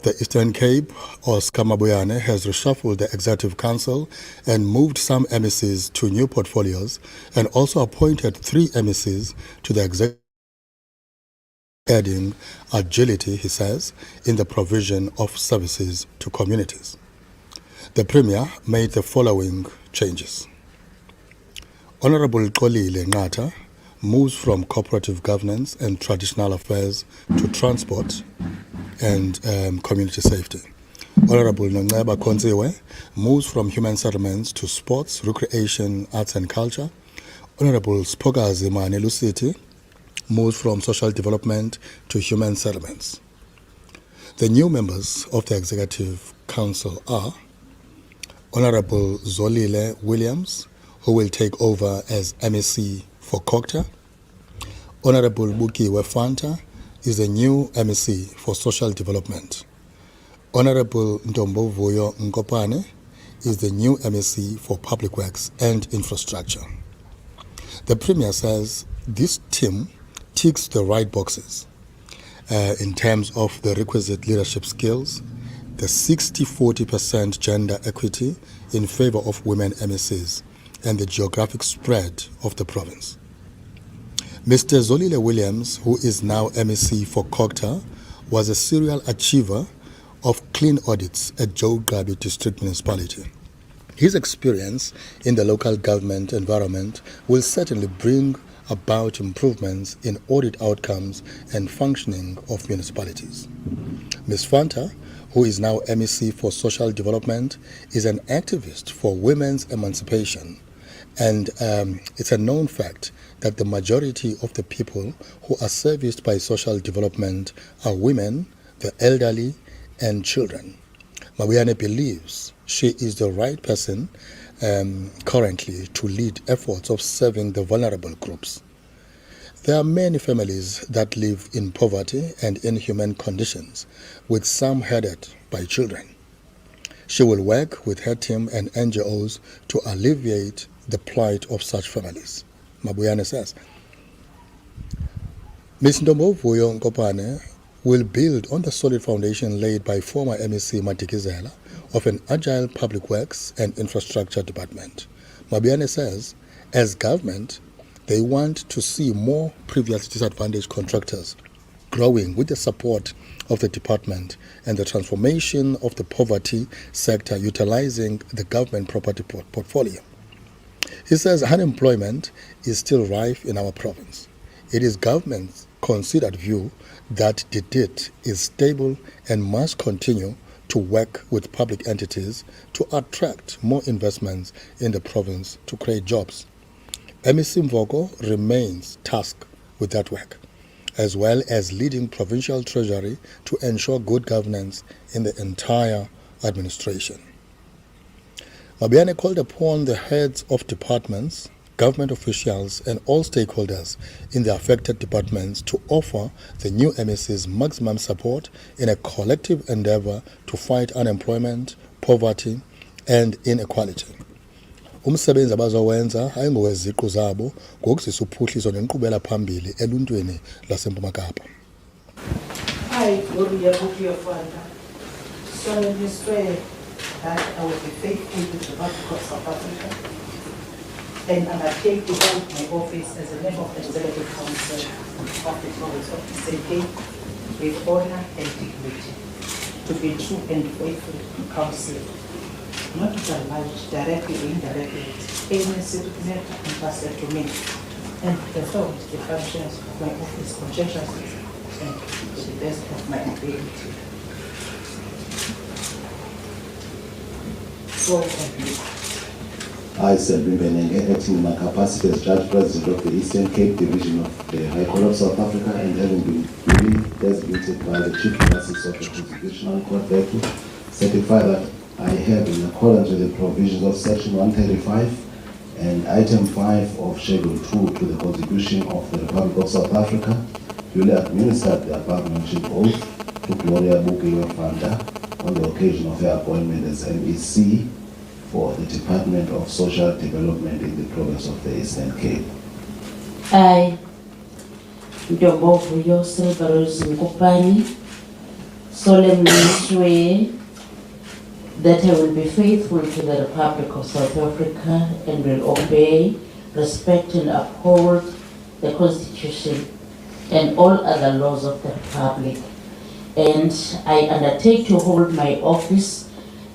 The Eastern Cape, Oscar Mabuyane, has reshuffled the Executive Council and moved some MECs to new portfolios and also appointed 3 MECs to the Executive, adding agility, he says, in the provision of services to communities. The Premier made the following changes. Honorable Xolile Nqatha moves from cooperative governance and traditional affairs to transport and community safety. Honorable Nongceba Khontsiwe moves from human settlements to sports, recreation, arts and culture. Honorable Spokazi Manelusiti moves from social development to human settlements. The new members of the Executive Council are Honorable Zolile Williams, who will take over as MEC for Kokta. Honorable Bukiwe Fanta is the new MEC for Social Development. Honorable Ntombovuyo Nkopane is the new MEC for Public Works and Infrastructure. The Premier says this team ticks the right boxes in terms of the requisite leadership skills, the 60-40% gender equity in favor of women MECs, and the geographic spread of the province. Mr. Zolile Williams, who is now MEC for Kokta, was a serial achiever of clean audits at Joe Gabi District Municipality. His experience in the local government environment will certainly bring about improvements in audit outcomes and functioning of municipalities. Ms. Fanta, who is now MEC for Social Development, is an activist for women's emancipation. And it's a known fact that the majority of the people who are serviced by social development are women, the elderly, and children. Mabuyane believes she is the right person currently to lead efforts of serving the vulnerable groups. There are many families that live in poverty and inhuman conditions, with some headed by children. She will work with her team and NGOs to alleviate the plight of such families, Mabuyane says. Ms. Ntombovuyo Nkopane will build on the solid foundation laid by former MEC Madikizela of an agile public works and infrastructure department. Mabuyane says, as government, they want to see more previously disadvantaged contractors growing with the support of the department and the transformation of the poverty sector utilizing the government property portfolio. He says unemployment is still rife in our province. It is government's considered view that the debt is stable and must continue to work with public entities to attract more investments in the province to create jobs. MEC Mvoko remains tasked with that work, as well as leading provincial treasury to ensure good governance in the entire administration. Mabuyane called upon the heads of departments, government officials, and all stakeholders in the affected departments to offer the new MECs maximum support in a collective endeavor to fight unemployment, poverty, and inequality. Umsebenzi abazowenza ayingoweziqu zabo ngokuzisa uphuhliso nenkqubela phambili eluntwini laseMpuma Kapa. I, Gloria Bukiofanda, solemnly swear that I will be faithful to the Republic of South Africa and undertake to hold my office as a member of the Executive Council of the Province of Eastern Cape with honor and dignity, to be true and faithful to counsel, not to divulge directly or indirectly any secret matter entrusted to me, and to perform the functions of my office conscientiously and to the best of my ability. So help me. I, Selby Benenge, acting in my capacity as Judge President of the Eastern Cape Division of the High Court of South Africa and having been duly designated by the Chief Justice of the Constitutional Court thereto, certify that I have, in accordance with the provisions of Section 135 and Item 5 of Schedule 2 to the Constitution of the Republic of South Africa, duly administered the above-mentioned oath to Gloria Bukiofanda on the occasion of her appointment as MEC for the Department of Social Development in the province of the Eastern Cape. I, Ntombovuyo Nkopane, solemnly swear that I will be faithful to the Republic of South Africa and will obey, respect and uphold the Constitution and all other laws of the Republic. And I undertake to hold my office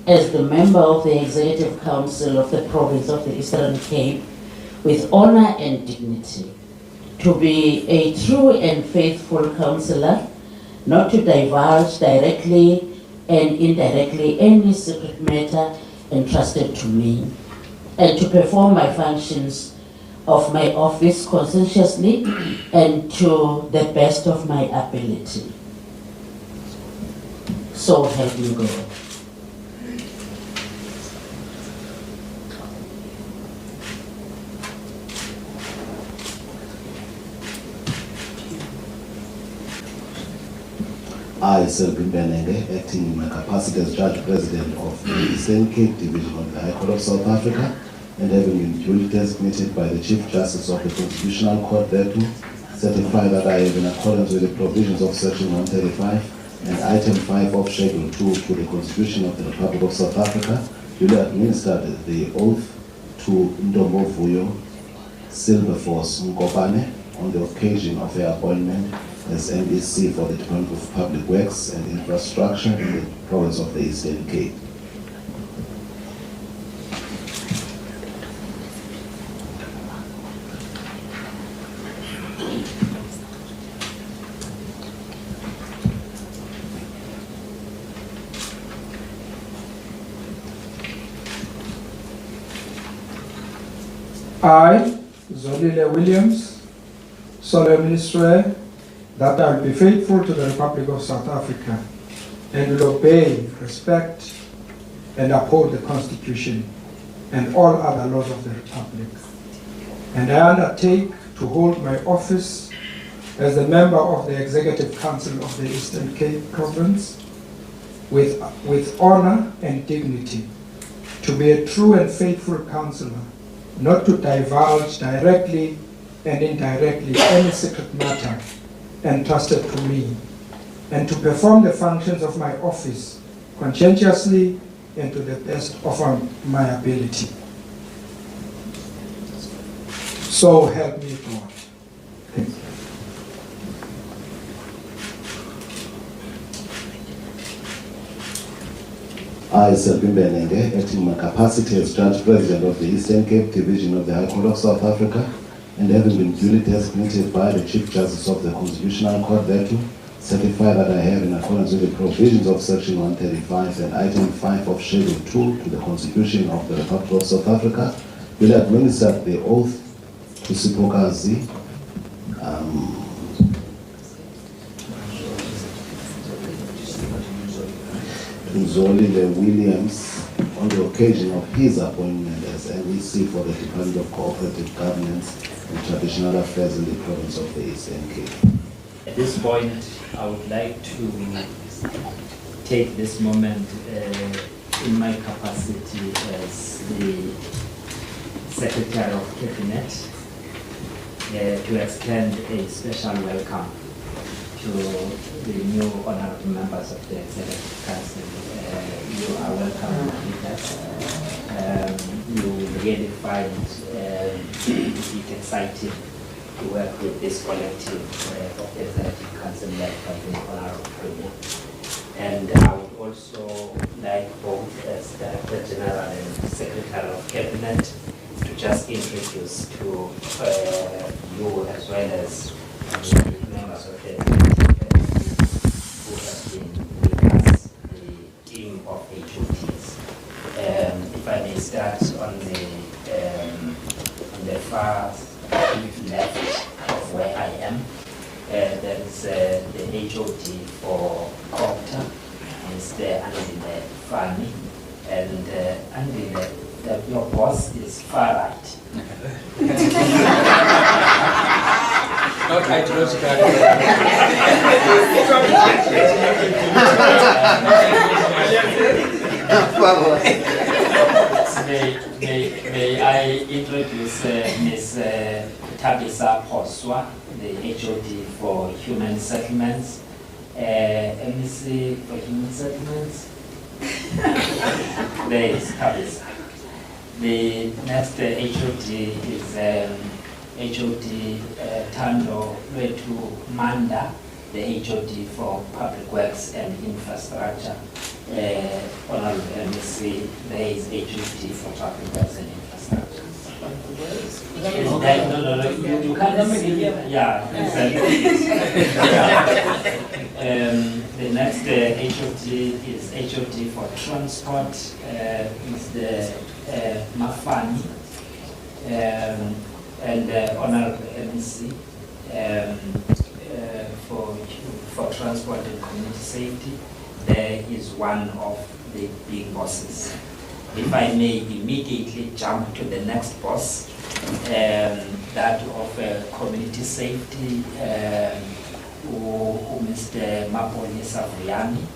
as the member of the Executive Council of the Province of the Eastern Cape with honor and dignity, to be a true and faithful councillor, not to divulge directly and indirectly any secret matter entrusted to me, and to perform my functions of my office conscientiously and to the best of my ability. So help me God. I, Selvin Benenge, acting in my capacity as Judge President of the Eastern Cape Division of the High Court of South Africa, and having been duly designated by the Chief Justice of the Constitutional Court thereto, certify that I have, in accordance with the provisions of Section 135 and Item 5 of Schedule 2 to the Constitution of the Republic of South Africa, duly administered the oath to Ndombo Vuyo Silverforce Mkopane on the occasion of her appointment as MEC for the Department of Public Works and Infrastructure in the province of the Eastern Cape. I, Zolile Williams, solemnly swear that I will be faithful to the Republic of South Africa and will obey, respect, and uphold the Constitution and all other laws of the Republic. And I undertake to hold my office as a member of the Executive Council of the Eastern Cape Province with honor and dignity, to be a true and faithful councillor, not to divulge directly and indirectly any secret matter entrusted to me, and to perform the functions of my office conscientiously and to the best of my ability. So help me God. Thank you. I, Selvin Benenge, acting in my capacity as Judge President of the Eastern Cape Division of the High Court of South Africa, and having been duly designated by the Chief Justice of the Constitutional Court thereto, certify that I have, in accordance with the provisions of Section 135 and Item 5 of Schedule 2 to the Constitution of the Republic of South Africa, will administer the oath to Sipokazi Zolile Williams on the occasion of his appointment as MEC for the Department of Cooperative Governance and Traditional Affairs in the province of the Eastern Cape. At this point, I would like to take this moment in my capacity as the Secretary of Cabinet to extend a special welcome to the new honorable members of the Executive Council. You are welcome with us. You will really find it exciting to work with this collective of the Executive Council led by the Honorable Premier. And I would also like both as Director General and Secretary of Cabinet to just introduce to you as well as members of the Executive who have been with us, the team of HOTs. If I may start on the far left of where I am, there is the HOT for Copter, Mr. Andile Fani, and Andile, your boss is far right. Not May I introduce Ms. Tabisa Poswa, the HOD for Human Settlements, MEC for Human Settlements. There is Kabisa. The next HOD is HOD Tando Lwetu Manda, the HOD for Public Works and Infrastructure. Honorable MEC, there is HOD for Public Works and Infrastructure. No, you can't see. Yeah, exactly. The next HOD is HOD for Transport, is the Mafani, and Honorable MEC for Transport and Community Safety. There is one of the big bosses. If I may immediately jump to the next boss, that of Community Safety, Mr. Mapoli Savriani,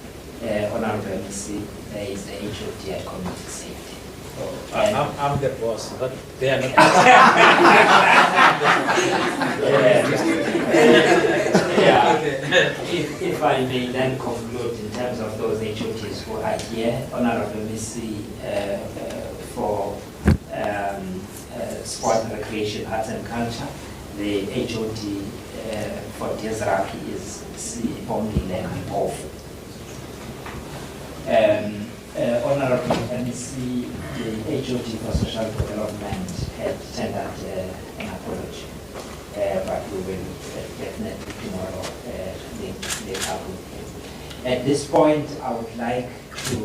Honorable MC, there is the HOD at Community Safety. I'm the boss, but they are not. If I may then conclude in terms of those HOTs who are here, Honorable MC for Sport and Recreation, Arts and Culture, the HOD for Desiraki is only Lemon Off. Honorable MEC, the HOD for Social Development had tendered an apology, but we will definitely tomorrow make up with him. At this point, I would like to,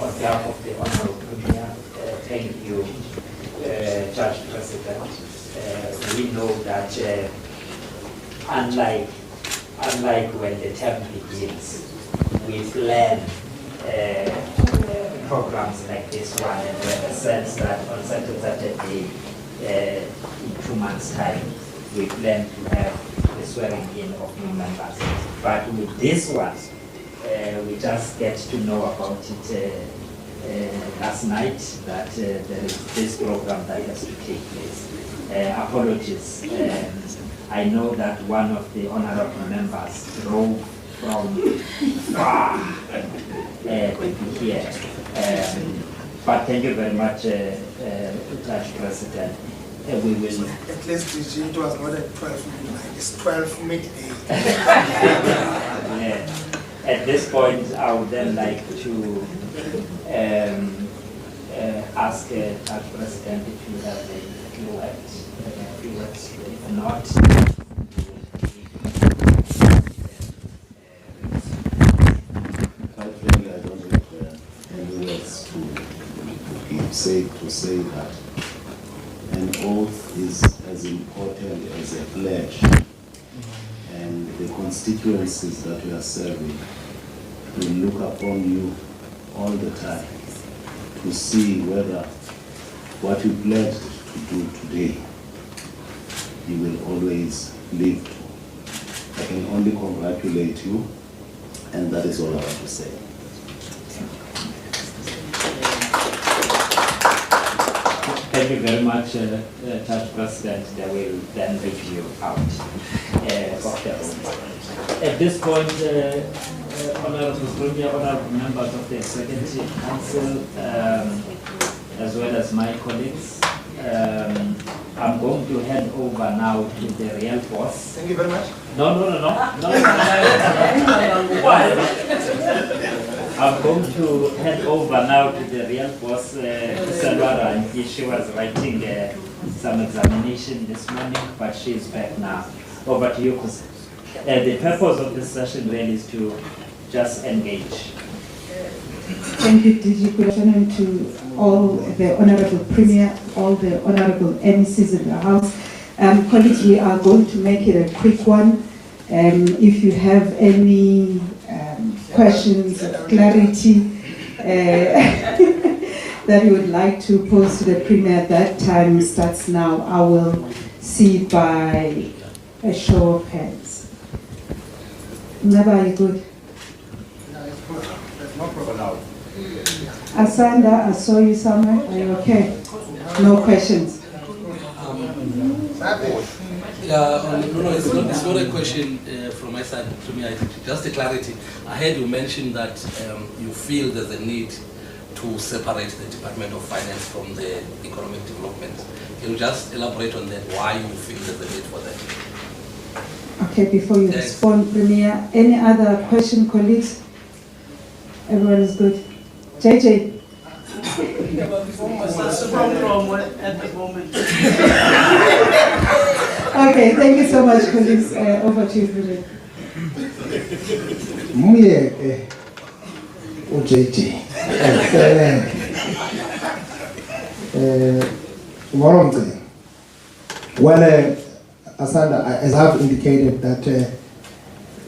on behalf of the Honorable Premier, thank you, Judge President. We know that unlike when the term begins, we plan programs like this one, and we have a sense that on such and such a day, in 2 months' time, we plan to have the swearing in of new members. But with this one, we just get to know about it last night, that there is this program that has to take place. Apologies. I know that one of the honorable members drove from far to be here. But thank you very much, Judge President. We will. At least it was not at 12 midnight, it's 12 midday. At this point, I would then like to ask Judge President if you have a few words. If not, quite frankly, I don't have any words to say that an oath is as important as a pledge, and the constituencies that we are serving will look upon you all the time to see whether what you pledged to do today you will always live to. I can only congratulate you, and that is all I want to say. thank you very much, Judge President. They will then review out of the room. At this point, Honorable Premier, honorable members of the Executive Council, as well as my colleagues, I'm going to hand over now to the real boss. Thank you very much. No. I'm going to hand over now to the real boss, Salwara, and she was writing some examination this morning, but she is back now. Over to you, Kusa. The purpose of this session really is to just engage. Thank you, DG. Good afternoon to all the Honorable Premier, all the Honorable MECs in the House. Colleagues, we are going to make it a quick one. If you have any questions, clarity that you would like to pose to the Premier, that time starts now. I will see by a show of hands. Never, are you good? No problem. Asanda, I saw you somewhere. Are you okay? No questions. No, it's not a question. from my side, Premier, just a clarity. I heard you mention that you feel there's a need to separate the Department of Finance from the economic development. Can you just elaborate on that, why you feel there's a need for that? Okay, before you Thanks. respond, Premier, any other question, colleagues? Everyone is good. JJ? At the moment. Okay, thank you so much, colleagues. Over to you, Bridget. Muyeke uJJ. Moromce. Well, Asanda, as I've indicated, that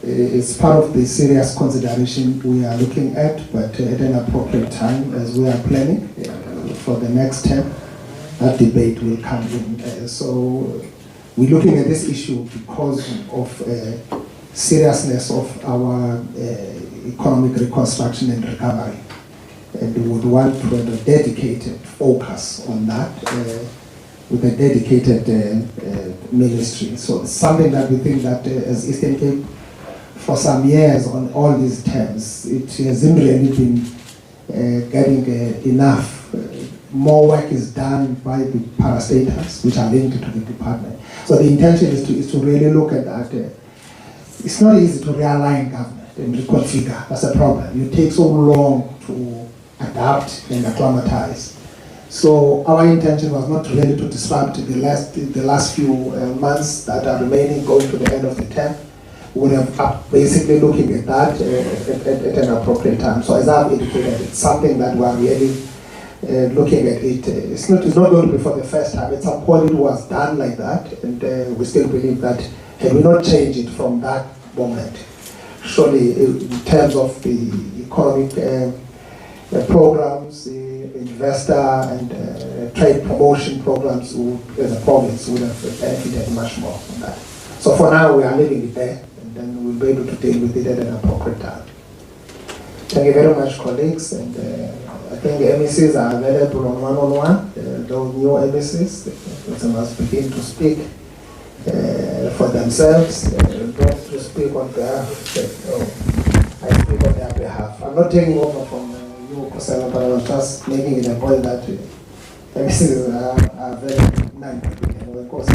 it's part of the serious consideration we are looking at, but at an appropriate time as we are planning for the next term, that debate will come in. So we're looking at this issue because of seriousness of our economic reconstruction and recovery. And we would want to have a dedicated focus on that with a dedicated ministry. So it's something that we think that as Eastern Cape, for some years on all these terms, it hasn't really been getting enough. More work is done by the parastatals, which are linked to the department. So the intention is to really look at that. It's not easy to realign government and reconfigure. That's a problem. It takes so long to adapt and acclimatize. So our intention was not really to disrupt the last few months that are remaining, going to the end of the term. We are basically looking at that at an appropriate time. So as I've indicated, it's something that we are really looking at it. It's not going to be for the first time. At some point it was done like that, and we still believe that had we not changed it from that moment, surely in terms of the economic programs, the investor and trade promotion programs, as a province would have benefited much more from that. So for now we are leaving it there, and then we'll be able to deal with it at an appropriate time. Thank you very much, colleagues, and I think MECs are available on one-on-one. Those new MECs, they must begin to speak for themselves, not to speak on behalf. I speak on their behalf. I'm not taking over from you, Kosela, but I was just making it a point that MECs are available. Of course.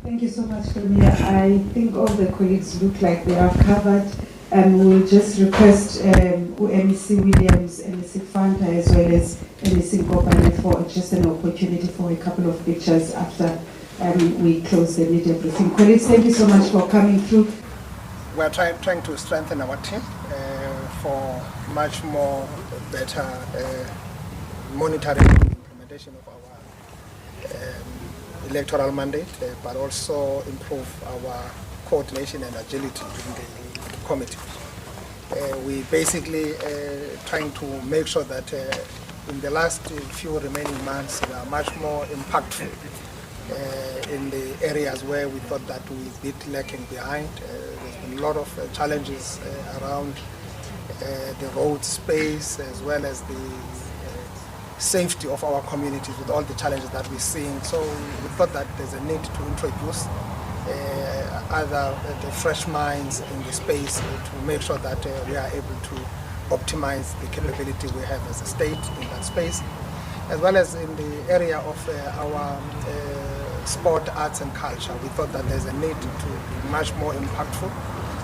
Thank you so much, Premier. I think all the colleagues look like they are covered. We'll just request MEC Williams, MEC Fanta, as well as MEC Gopane for just an opportunity for a couple of pictures after we close the media briefing. Colleagues, thank you so much for coming through. We are trying to strengthen our team for much more better monitoring and implementation of our electoral mandate, but also improve our coordination and agility in the committee. We basically trying to make sure that in the last few remaining months we are much more impactful in the areas where we thought that we bit lacking behind. There's been a lot of challenges around the road space as well as the safety of our communities with all the challenges that we're seeing. So we thought that there's a need to introduce other the fresh minds in the space to make sure that we are able to optimize the capability we have as a state in that space, as well as in the area of our sport, arts and culture. We thought that there's a need to be much more impactful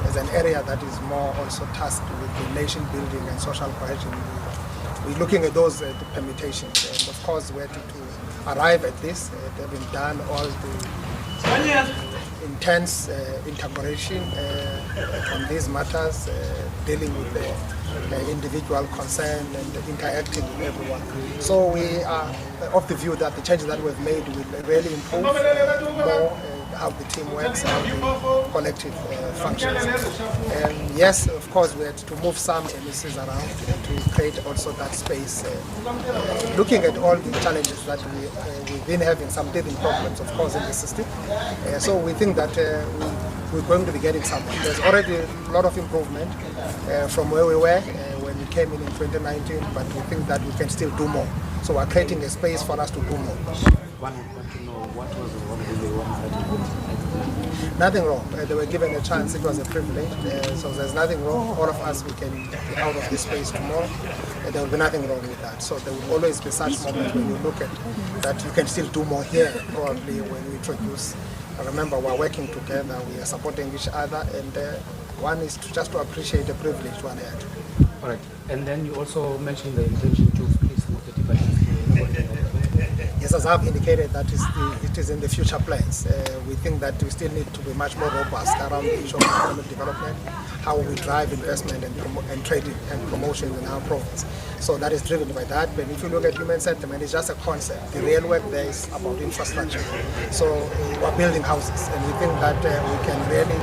as an area that is more also tasked with the nation building and social cohesion. We're looking at those permutations, and of course we're to arrive at this, having done all the intense integration on these matters, dealing with the individual concern and interacting with everyone. So we are of the view that the changes that we've made will really improve more how the team works, how the collective functions. And yes, of course, we had to move some MECs around to create also that space. Looking at all the challenges that we've been having, some teething problems, of course, in the system. So we think that we're going to be getting somewhere. There's already a lot of improvement from where we were when we came in 2019, but we think that we can still do more. So we're creating a space for us to do more. One would want to know what was wrong with the ones that you explained. Nothing wrong. They were given a chance. It was a privilege. So there's nothing wrong. All of us, we can be out of this space tomorrow. There will be nothing wrong with that. So there will always be such moments when you look at that you can still do more here, probably when we introduce. Remember, we're working together. We are supporting each other. And one is just to appreciate the privilege one had. All right. And then you also mentioned the intention to split some of the departments. Yes, as I've indicated, it is in the future plans. We think that we still need to be much more robust around the issue of economic development, how we drive investment and trading and promotion in our province. So that is driven by that. But if you look at human sentiment, it's just a concept. The real work there is about infrastructure. So we're building houses, and we think that we can really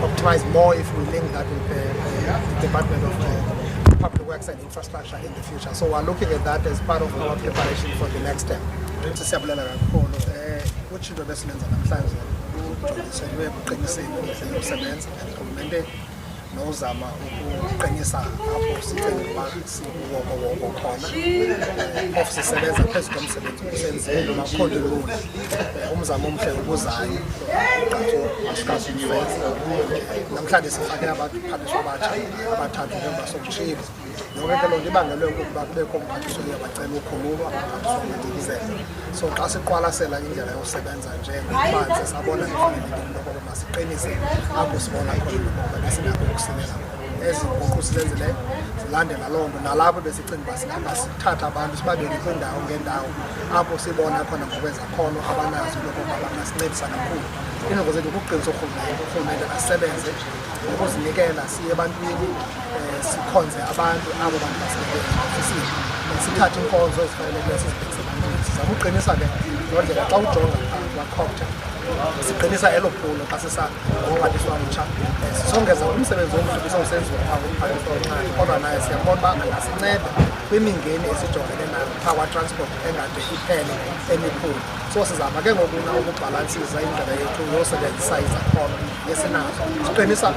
optimize more if we link that with the Department of Public Works and Infrastructure in the future. So we're looking at that as part of our preparation for the next step. Siyabulela kakhulu utshintsho besilenza namhlanje ujoliswe ekuqiniseni indlela yokusebenza ekurhulumenteni nozama ukuqinisa apho sicinga uba sikuwokowogo khona of sisebenza phezu komsebenzi usenziwe makhona ilula umzamo omhle ubuzayo uqatho asikazi namhlanje sifake abaphathiswa abatsha abathathu ngemva sokutshiba yonke ke loo nto ibangelwe ukuba kubekho umphathiswa uye wacela ukhululwa abaphathiswa batikizela so xa siqwalasela indlela yokusebenza njengokubanzi sabona nefanelekile lokuba masiqinise apho sibona khona lokuba besinako ukusilela ezi nguqu sizenzileyo zilandela loo nto nalapho besicinga uba singasithatha abantu sibabeke kwiindawo ngeendawo apho sibona khona ngokwezakhono abanazo lokuba bangasincedisa kakhulu iinjongo zethu kukuqinisa urhulumente asebenze ngokuzinikela siye ebantwini sikhonze abantu abo bantu basebenza ofisini sithathe iinkonzo ezifanelekileyo sizibhekise ebantwini sizama uqinisa ke loo ndlela xa ujonga kwacopta siqinisa elo phulo xa sisangophathiswa mtsha sisongeza umsebenzi omhle usawusenziwa phaa kumphathiswa omncane kodwa naye siyabona uba angasinceda kwimingeni esijongene nayo phaa kwatransport engade iphele emikhulu so sizama ke ngokuna ukubhalansisa indlela yethu yosebenzisa izakhono esinazo siqinisa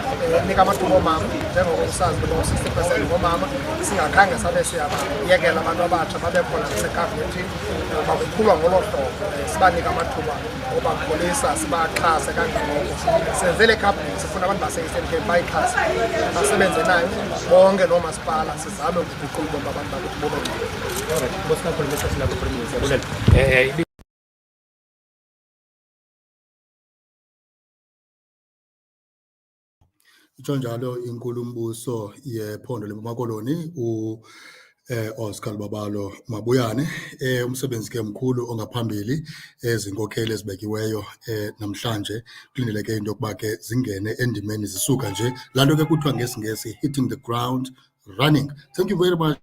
nika amathuba oomama njengoko usazi ukuba 60% ngoomama singakhange sabe siyabayekela abantu abatsha babe khona nasekabinethini bakukhulwa ngolo hlobo sibanika amathuba obakhulisa sibaxhase kangangoko senzele cabinet sifuna abantu base-Eastern Cape bayixhase basebenze nayo bonke noomasipala sizame ukuguqula ubomi babantu bakuthi bobe ngcono. itsho njalo inkulumbuso yephondo leMpuma Koloni Oscar Babalo Mabuyane umsebenzi ke mkhulu ongaphambili ezinkokheli ezibekiweyo namhlanje kulindeleke into yokuba ke zingene endimeni zisuka nje laa nto ke kuthiwa ngesingesi hitting the ground running. Thank you very much.